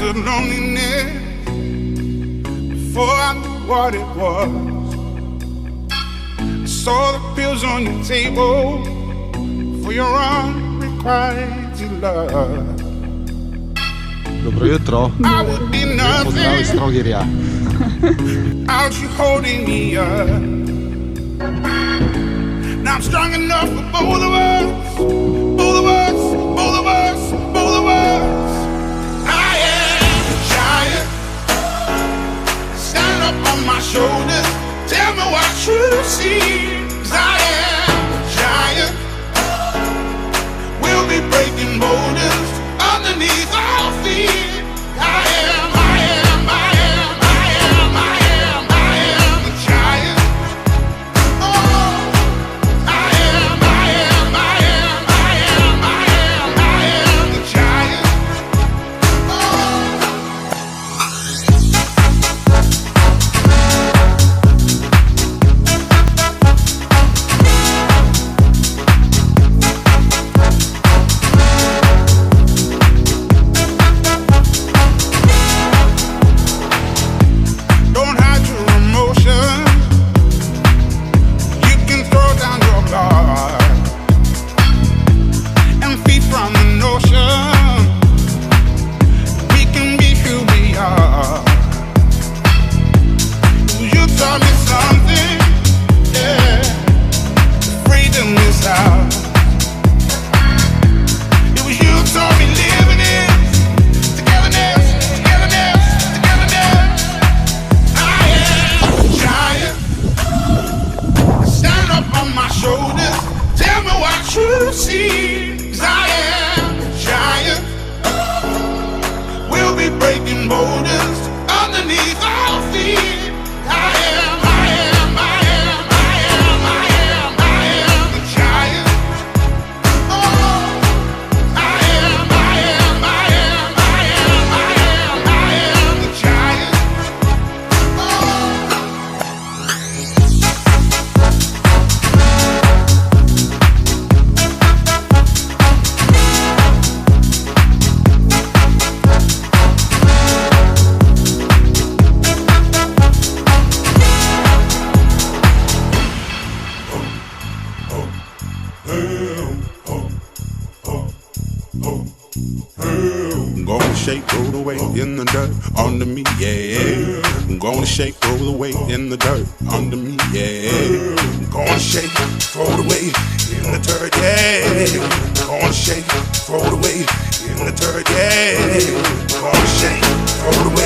understood loneliness before I knew what it was. I saw the pills on your table for your unrequited love. Dobro jutro. I would be Pozdrav iz nothing Trogirja. without you holding me up. Now I'm strong enough for both of us, both of us, both of us, both of us. I am a giant. Stand up on my shoulders. Tell me what you see. 'Cause I am a giant. We'll be breaking boulders underneath our feet. I am, I am, I am, I am, I am, I am a giant. Oh, I am, I am, I am, I am, I am, I am the giant. Don't hide your emotion. You can throw down your guard and feed from the notion. We can be who we are. You taught me something, yeah. Freedom is out. It was you who taught me living is togetherness, togetherness, togetherness. I am a giant. Stand up on my shoulders. Tell me what you see. 'Cause I am a giant. We'll be breaking boulders underneath our feet. I am, I am, I am, I am, I am, I am the giant. Oh, I am, I am, I am, I am, I am, I am the giant. I'm gonna shake, throw the weight in the dirt under me, yeah. I'm gonna shake, throw the weight in the dirt under me, yeah. I'm gonna shake, throw the weight in the dirt, yeah. I'm gonna shake, throw the weight in the dirt, yeah. I'm gonna shake, throw the weight.